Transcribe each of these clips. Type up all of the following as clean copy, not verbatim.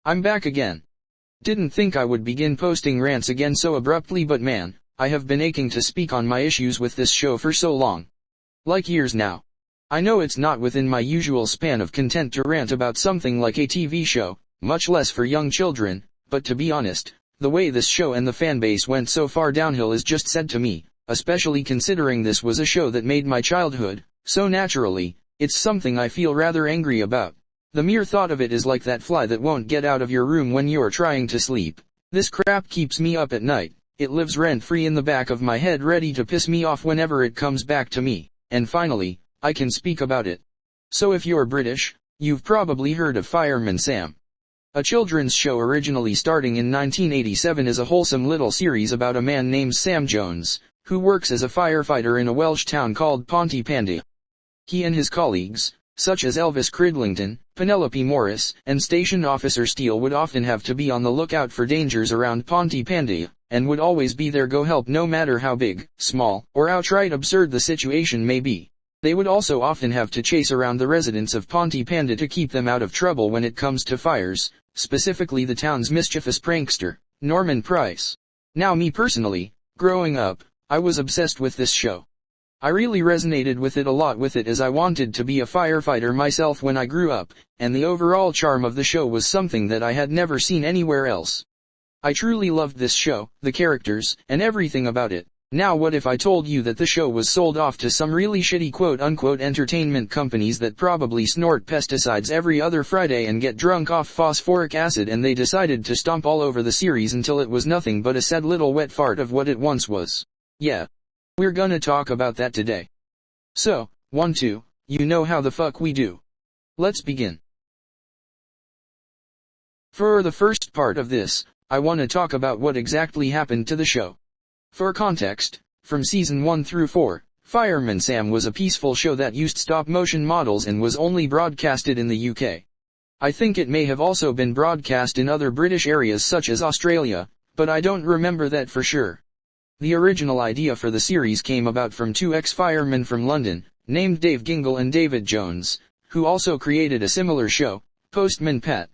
I'm back again. Didn't think I would begin posting rants again so abruptly, but man, I have been aching to speak on my issues with this show for so long. Like years now. I know it's not within my usual span of content to rant about something like a TV show, much less for young children, but to be honest, the way this show and the fanbase went so far downhill is just said to me, especially considering this was a show that made my childhood, so naturally, it's something I feel rather angry about. The mere thought of it is like that fly that won't get out of your room when you're trying to sleep. This crap keeps me up at night. It lives rent-free in the back of my head, ready to piss me off whenever it comes back to me. And finally, I can speak about it. So if you're British, you've probably heard of Fireman Sam. A children's show originally starting in 1987 as a wholesome little series about a man named Sam Jones, who works as a firefighter in a Welsh town called Pontypandy. He and his colleagues, such as Elvis Cridlington, Penelope Morris, and Station Officer Steele, would often have to be on the lookout for dangers around Pontypandy, and would always be there go help no matter how big, small, or outright absurd the situation may be. They would also often have to chase around the residents of Pontypandy to keep them out of trouble when it comes to fires, specifically the town's mischievous prankster, Norman Price. Now me personally, growing up, I was obsessed with this show. I really resonated with it a lot as I wanted to be a firefighter myself when I grew up, and the overall charm of the show was something that I had never seen anywhere else. I truly loved this show, the characters, and everything about it. Now what if I told you that the show was sold off to some really shitty quote-unquote entertainment companies that probably snort pesticides every other Friday and get drunk off phosphoric acid, and they decided to stomp all over the series until it was nothing but a sad little wet fart of what it once was? Yeah. We're gonna talk about that today. So, 1-2, you know how the fuck we do. Let's begin. For the first part of this, I wanna talk about what exactly happened to the show. For context, from season 1 through 4, Fireman Sam was a peaceful show that used stop-motion models and was only broadcasted in the UK. I think it may have also been broadcast in other British areas such as Australia, but I don't remember that for sure. The original idea for the series came about from two ex-firemen from London, named Dave Gingle and David Jones, who also created a similar show, Postman Pat.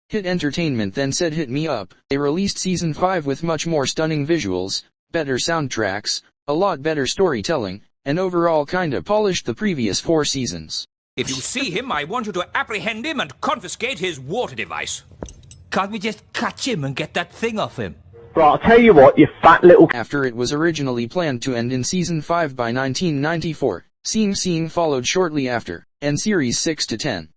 Hit Entertainment then said hit me up. They released season 5 with much more stunning visuals, better soundtracks, a lot better storytelling, and overall kinda polished the previous 4 seasons. If you see him, I want you to apprehend him and confiscate his water device. Can't we just catch him and get that thing off him? Right, I'll tell you what, you fat little... After it was originally planned to end in season 5 by 1994, Xing Xing followed shortly after, and series 6 to 10.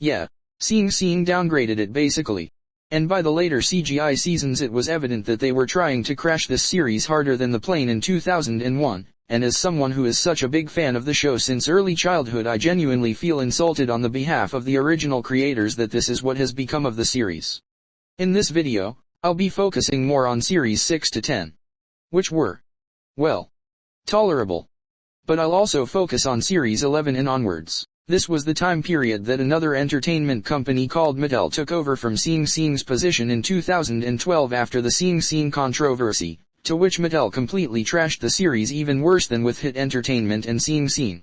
Yeah, Xing Xing downgraded it basically. And by the later CGI seasons it was evident that they were trying to crash this series harder than the plane in 2001, and as someone who is such a big fan of the show since early childhood, I genuinely feel insulted on the behalf of the original creators that this is what has become of the series. In this video, I'll be focusing more on series 6 to 10. Which were, well, tolerable. But I'll also focus on series 11 and onwards. This was the time period that another entertainment company called Mattel took over from Xing Xing's position in 2012 after the Xing Xing controversy, to which Mattel completely trashed the series even worse than with Hit Entertainment and Xing Xing.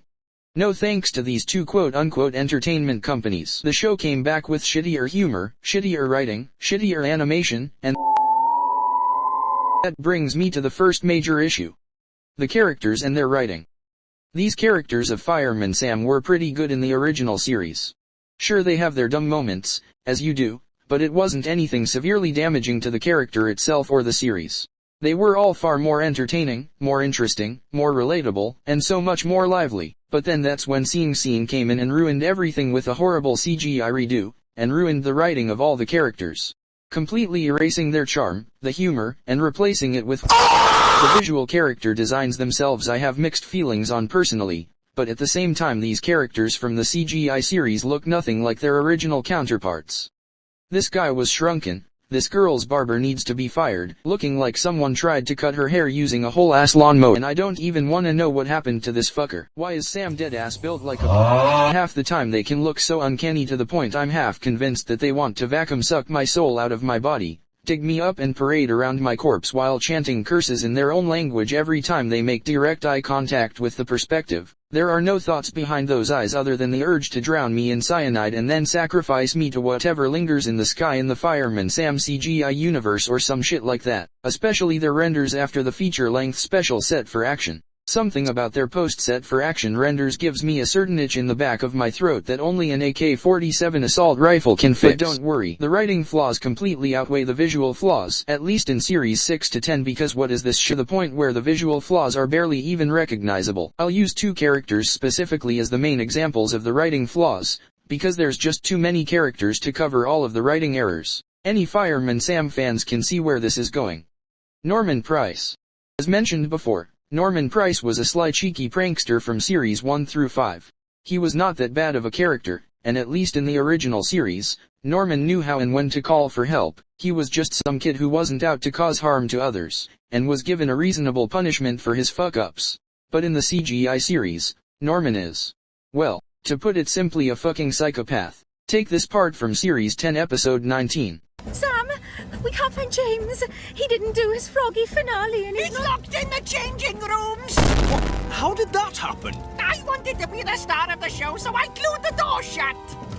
No thanks to these two quote-unquote entertainment companies, the show came back with shittier humor, shittier writing, shittier animation, and that brings me to the first major issue. The characters and their writing. These characters of Fireman Sam were pretty good in the original series. Sure, they have their dumb moments, as you do, but it wasn't anything severely damaging to the character itself or the series. They were all far more entertaining, more interesting, more relatable, and so much more lively. But then that's when Xing Xing came in and ruined everything with a horrible CGI redo, and ruined the writing of all the characters. Completely erasing their charm, the humor, and replacing it with the visual character designs themselves I have mixed feelings on personally, but at the same time these characters from the CGI series look nothing like their original counterparts. This guy was shrunken. This girl's barber needs to be fired, looking like someone tried to cut her hair using a whole ass lawnmower, and I don't even wanna know what happened to this fucker. Why is Sam dead-ass built like a half the time they can look so uncanny to the point I'm half convinced that they want to vacuum suck my soul out of my body. dig me up and parade around my corpse while chanting curses in their own language every time they make direct eye contact with the perspective. There are no thoughts behind those eyes other than the urge to drown me in cyanide and then sacrifice me to whatever lingers in the sky in the Fireman Sam CGI universe or some shit like that, especially their renders after the feature-length special Set for Action. Something about their post-Set for Action renders gives me a certain itch in the back of my throat that only an AK-47 assault rifle can fix. But don't worry, the writing flaws completely outweigh the visual flaws, at least in series 6 to 10, because what is this to the point where the visual flaws are barely even recognizable. I'll use 2 characters specifically as the main examples of the writing flaws, because there's just too many characters to cover all of the writing errors. Any Fireman Sam fans can see where this is going. Norman Price. As mentioned before, Norman Price was a sly cheeky prankster from series 1 through 5. He was not that bad of a character, and at least in the original series, Norman knew how and when to call for help. He was just some kid who wasn't out to cause harm to others, and was given a reasonable punishment for his fuck-ups. But in the CGI series, Norman is, well, to put it simply, a fucking psychopath. Take this part from series 10 episode 19. Sam, we can't find James. He didn't do his froggy finale and He's locked in the changing rooms! How did that happen? I wanted to be the star of the show, so I glued the door shut!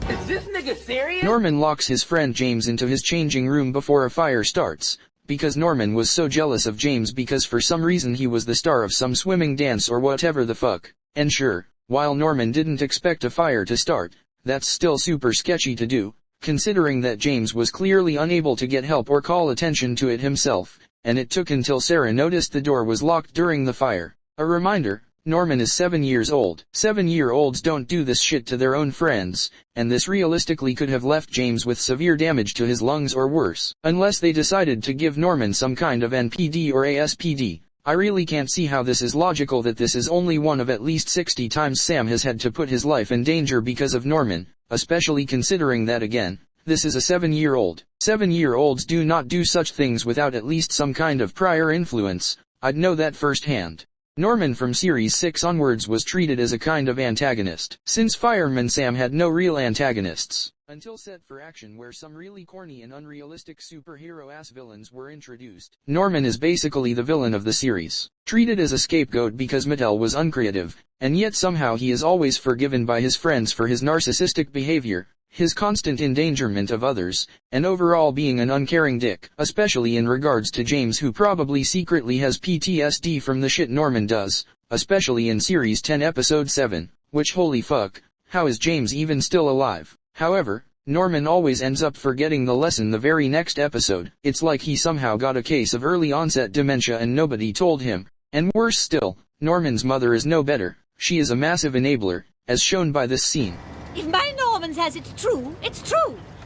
Is this nigga serious? Norman locks his friend James into his changing room before a fire starts, because Norman was so jealous of James because for some reason he was the star of some swimming dance or whatever the fuck. And sure, while Norman didn't expect a fire to start, that's still super sketchy to do, considering that James was clearly unable to get help or call attention to it himself, and it took until Sarah noticed the door was locked during the fire. A reminder, Norman is 7 years old. 7-year-olds don't do this shit to their own friends, and this realistically could have left James with severe damage to his lungs or worse, unless they decided to give Norman some kind of NPD or ASPD. I really can't see how this is logical that this is only one of at least 60 times Sam has had to put his life in danger because of Norman, especially considering that again, this is a 7-year-old. 7-year-olds do not do such things without at least some kind of prior influence. I'd know that firsthand. Norman from series 6 onwards was treated as a kind of antagonist, since Fireman Sam had no real antagonists. Until Set for Action, where some really corny and unrealistic superhero-ass villains were introduced. Norman is basically the villain of the series, treated as a scapegoat because Mattel was uncreative, and yet somehow he is always forgiven by his friends for his narcissistic behavior, his constant endangerment of others, and overall being an uncaring dick, especially in regards to James, who probably secretly has PTSD from the shit Norman does, especially in series 10 episode 7, which holy fuck, how is James even still alive? However, Norman always ends up forgetting the lesson the very next episode. It's like he somehow got a case of early onset dementia and nobody told him. And worse still, Norman's mother is no better. She is a massive enabler, as shown by this scene. if my Norman says it's true,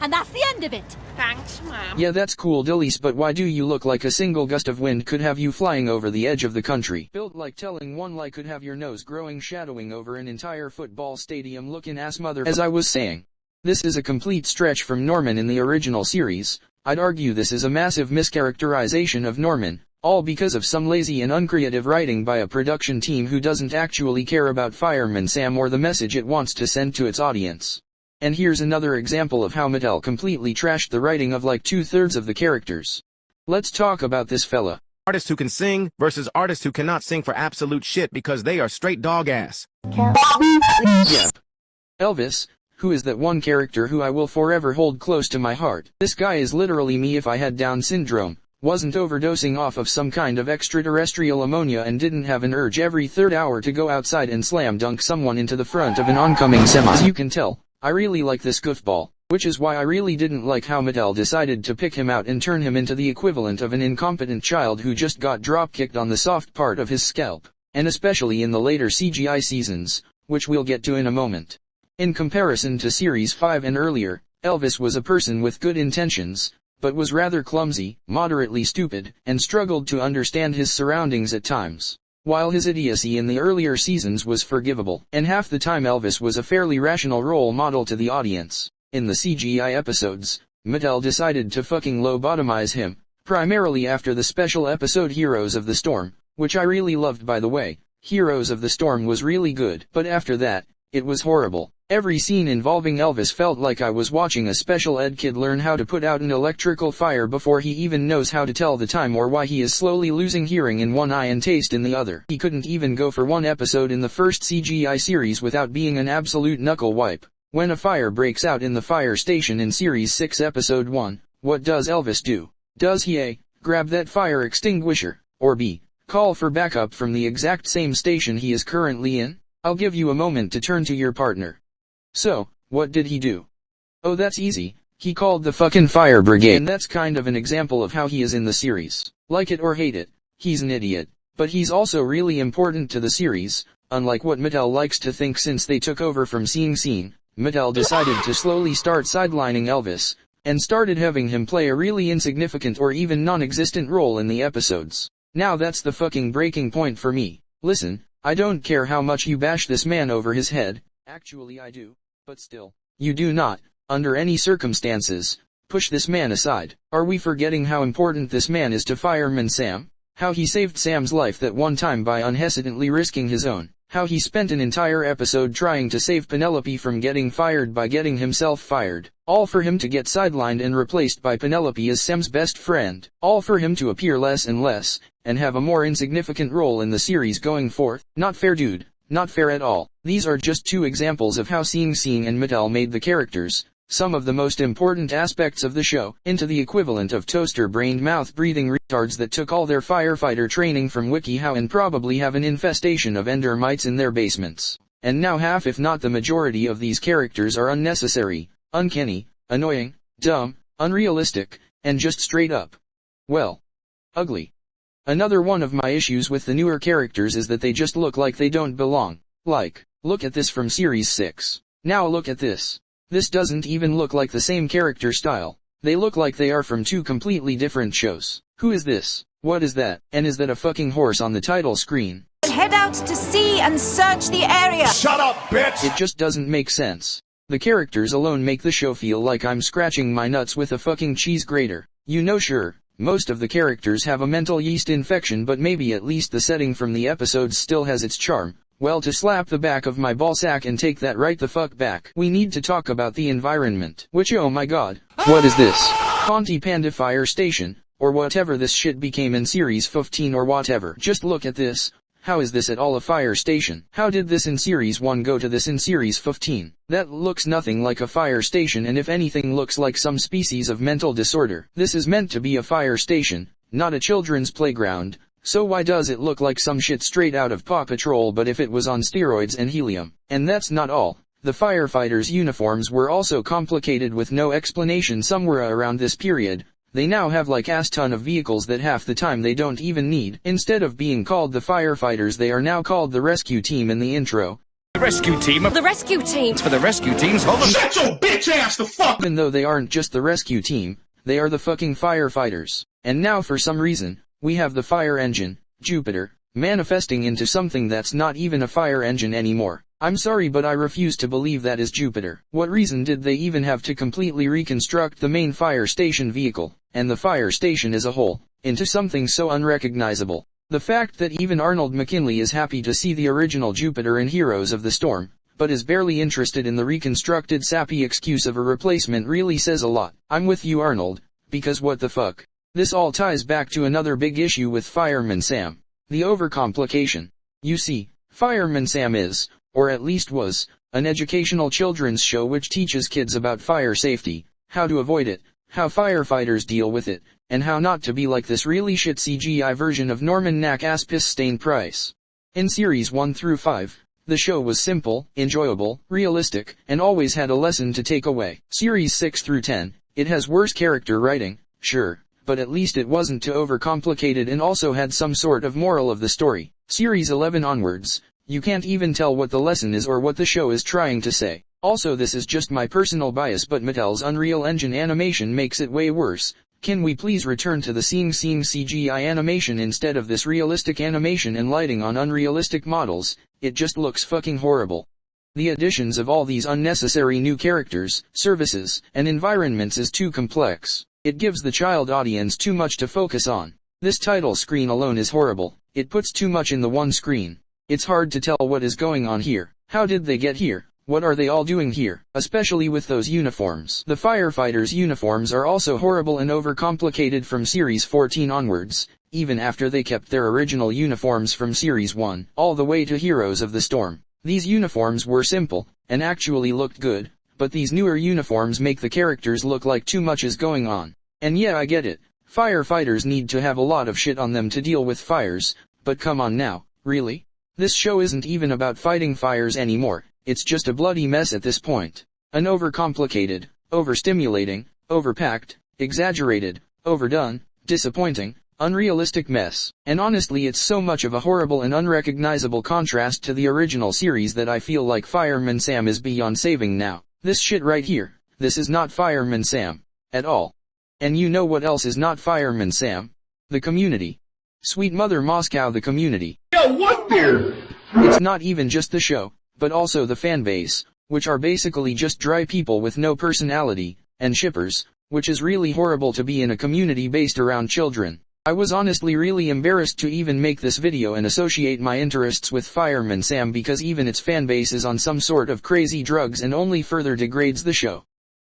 and that's the end of it. Thanks, Mom. Yeah, that's cool, Dillies, but why do you look like a single gust of wind could have you flying over the edge of the country? Built like telling one lie could have your nose growing shadowing over an entire football stadium looking ass mother. As I was saying, this is a complete stretch from Norman in the original series. I'd argue this is a massive mischaracterization of Norman, all because of some lazy and uncreative writing by a production team who doesn't actually care about Fireman Sam or the message it wants to send to its audience. And here's another example of how Mattel completely trashed the writing of like 2/3 of the characters. Let's talk about this fella. Artists who can sing versus artists who cannot sing for absolute shit because they are straight dog ass. Yep. Elvis, who is that one character who I will forever hold close to my heart. This guy is literally me if I had Down syndrome, wasn't overdosing off of some kind of extraterrestrial ammonia, and didn't have an urge every third hour to go outside and slam dunk someone into the front of an oncoming semi. As you can tell, I really like this goofball, which is why I really didn't like how Mattel decided to pick him out and turn him into the equivalent of an incompetent child who just got drop-kicked on the soft part of his scalp, and especially in the later CGI seasons, which we'll get to in a moment. In comparison to Series 5 and earlier, Elvis was a person with good intentions, but was rather clumsy, moderately stupid, and struggled to understand his surroundings at times. While his idiocy in the earlier seasons was forgivable, and half the time Elvis was a fairly rational role model to the audience. In the CGI episodes, Mattel decided to fucking lobotomize him, primarily after the special episode Heroes of the Storm, which I really loved by the way. Heroes of the Storm was really good, but after that, It was horrible. Every scene involving Elvis felt like I was watching a special ed kid learn how to put out an electrical fire before he even knows how to tell the time or why he is slowly losing hearing in one eye and taste in the other. He couldn't even go for one episode in the first CGI series without being an absolute knuckle wipe. When a fire breaks out in the fire station in Series 6 Episode 1, what does Elvis do? Does he A. grab that fire extinguisher, or B. call for backup from the exact same station he is currently in? I'll give you a moment to turn to your partner. So, what did he do? Oh, that's easy. He called the fucking fire brigade. And that's kind of an example of how he is in the series. Like it or hate it, he's an idiot. But he's also really important to the series, unlike what Mattel likes to think. Since they took over from Xing Xing, Mattel decided to slowly start sidelining Elvis, and started having him play a really insignificant or even non-existent role in the episodes. Now that's the fucking breaking point for me. Listen, I don't care how much you bash this man over his head. Actually I do. But still, you do not, under any circumstances, push this man aside. Are we forgetting how important this man is to Fireman Sam? How he saved Sam's life that one time by unhesitantly risking his own. How he spent an entire episode trying to save Penelope from getting fired by getting himself fired. All for him to get sidelined and replaced by Penelope as Sam's best friend. All for him to appear less and less, and have a more insignificant role in the series going forth. Not fair, dude. Not fair at all. These are just two examples of how Xing Xing and Mattel made the characters, some of the most important aspects of the show, into the equivalent of toaster-brained mouth-breathing retards that took all their firefighter training from WikiHow and probably have an infestation of ender mites in their basements. And now half if not the majority of these characters are unnecessary, uncanny, annoying, dumb, unrealistic, and just straight up, well, ugly. Another one of my issues with the newer characters is that they just look like they don't belong. Like, look at this from Series 6. Now look at this. This doesn't even look like the same character style. They look like they are from two completely different shows. Who is this? What is that? And is that a fucking horse on the title screen? Head out to sea and search the area. Shut up, bitch! It just doesn't make sense. The characters alone make the show feel like I'm scratching my nuts with a fucking cheese grater. You know, sure, most of the characters have a mental yeast infection, but maybe at least the setting from the episodes still has its charm. Well, to slap the back of my ballsack and take that right the fuck back, we need to talk about the environment. Which, oh my god, what is this? Ponty Panda Fire Station, or whatever this shit became in Series 15 or whatever. Just look at this. How is this at all a fire station? How did this in Series 1 go to this in Series 15? That looks nothing like a fire station, and if anything looks like some species of mental disorder. This is meant to be a fire station, not a children's playground, so why does it look like some shit straight out of Paw Patrol but if it was on steroids and helium? And that's not all. The firefighters' uniforms were also complicated with no explanation somewhere around this period. They now have like ass ton of vehicles that half the time they don't even need. Instead of being called the firefighters, they are now called the rescue team in the intro. The rescue team. The rescue team. For the rescue teams, hold on. Shut your bitch ass the fuck! Even though they aren't just the rescue team, they are the fucking firefighters. And now for some reason, we have the fire engine, Jupiter, manifesting into something that's not even a fire engine anymore. I'm sorry, but I refuse to believe that is Jupiter. What reason did they even have to completely reconstruct the main fire station vehicle, and the fire station as a whole, into something so unrecognizable? The fact that even Arnold McKinley is happy to see the original Jupiter in Heroes of the Storm, but is barely interested in the reconstructed sappy excuse of a replacement really says a lot. I'm with you, Arnold, because what the fuck? This all ties back to another big issue with Fireman Sam. The overcomplication. You see, Fireman Sam is, or at least was, an educational children's show which teaches kids about fire safety, how to avoid it, how firefighters deal with it, and how not to be like this really shit CGI version of Norman Nack-ass piss-stained Price. In Series 1 through 5, the show was simple, enjoyable, realistic, and always had a lesson to take away. Series 6 through 10, it has worse character writing, sure, but at least it wasn't too overcomplicated and also had some sort of moral of the story. Series 11 onwards, you can't even tell what the lesson is or what the show is trying to say. Also, this is just my personal bias, but Mattel's Unreal Engine animation makes it way worse. Can we please return to the Xing Xing CGI animation instead of this realistic animation and lighting on unrealistic models? It just looks fucking horrible. The additions of all these unnecessary new characters, services, and environments is too complex. It gives the child audience too much to focus on. This title screen alone is horrible. It puts too much in the one screen. It's hard to tell what is going on here. How did they get here? What are they all doing here? Especially with those uniforms. The firefighters' uniforms are also horrible and overcomplicated from Series 14 onwards, even after they kept their original uniforms from Series 1, all the way to Heroes of the Storm. These uniforms were simple, and actually looked good, but these newer uniforms make the characters look like too much is going on. And yeah, I get it. Firefighters need to have a lot of shit on them to deal with fires, but come on now, really? This show isn't even about fighting fires anymore. It's just a bloody mess at this point. An overcomplicated, overstimulating, overpacked, exaggerated, overdone, disappointing, unrealistic mess. And honestly, it's so much of a horrible and unrecognizable contrast to the original series that I feel like Fireman Sam is beyond saving now. This shit right here, this is not Fireman Sam. At all. And you know what else is not Fireman Sam? The community. Sweet Mother Moscow, the community. Yo, what there? It's not even just the show, but also the fan base, which are basically just dry people with no personality, and shippers, which is really horrible to be in a community based around children. I was honestly really embarrassed to even make this video and associate my interests with Fireman Sam because even its fan base is on some sort of crazy drugs and only further degrades the show.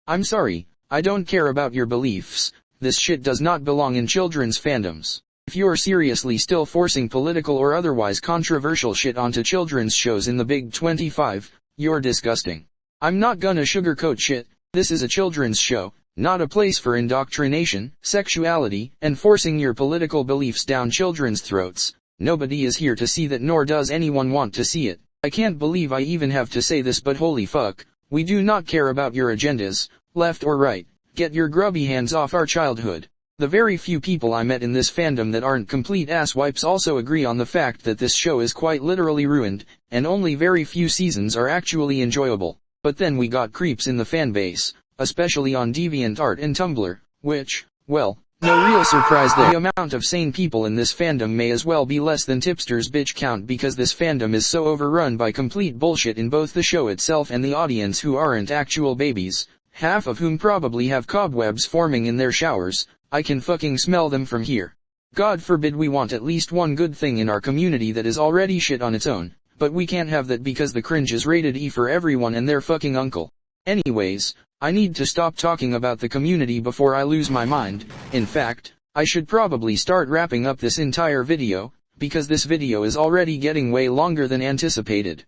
I'm sorry, I don't care about your beliefs. This shit does not belong in children's fandoms. If you're seriously still forcing political or otherwise controversial shit onto children's shows in the Big 25, you're disgusting. I'm not gonna sugarcoat shit. This is a children's show, not a place for indoctrination, sexuality, and forcing your political beliefs down children's throats. Nobody is here to see that, nor does anyone want to see it. I can't believe I even have to say this, but holy fuck, we do not care about your agendas, left or right. Get your grubby hands off our childhood. The very few people I met in this fandom that aren't complete asswipes also agree on the fact that this show is quite literally ruined, and only very few seasons are actually enjoyable. But then we got creeps in the fanbase, especially on DeviantArt and Tumblr, which, well, no real surprise there. The amount of sane people in this fandom may as well be less than Tipster's bitch count because this fandom is so overrun by complete bullshit in both the show itself and the audience who aren't actual babies, half of whom probably have cobwebs forming in their showers. I can fucking smell them from here. God forbid we want at least one good thing in our community that is already shit on its own, but we can't have that because the cringe is rated E for everyone and their fucking uncle. Anyways, I need to stop talking about the community before I lose my mind. In fact, I should probably start wrapping up this entire video, because this video is already getting way longer than anticipated.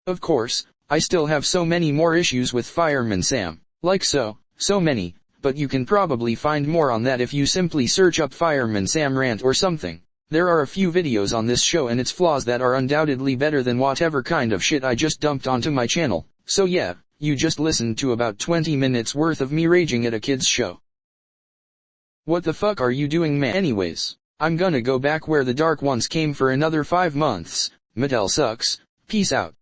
Of course, I still have so many more issues with Fireman Sam. Like so many. But you can probably find more on that if you simply search up Fireman Sam rant or something. There are a few videos on this show and its flaws that are undoubtedly better than whatever kind of shit I just dumped onto my channel. So yeah, you just listened to about 20 minutes worth of me raging at a kid's show. What the fuck are you doing, man? Anyways, I'm gonna go back where the dark ones came for another 5 months. Mattel sucks. Peace out.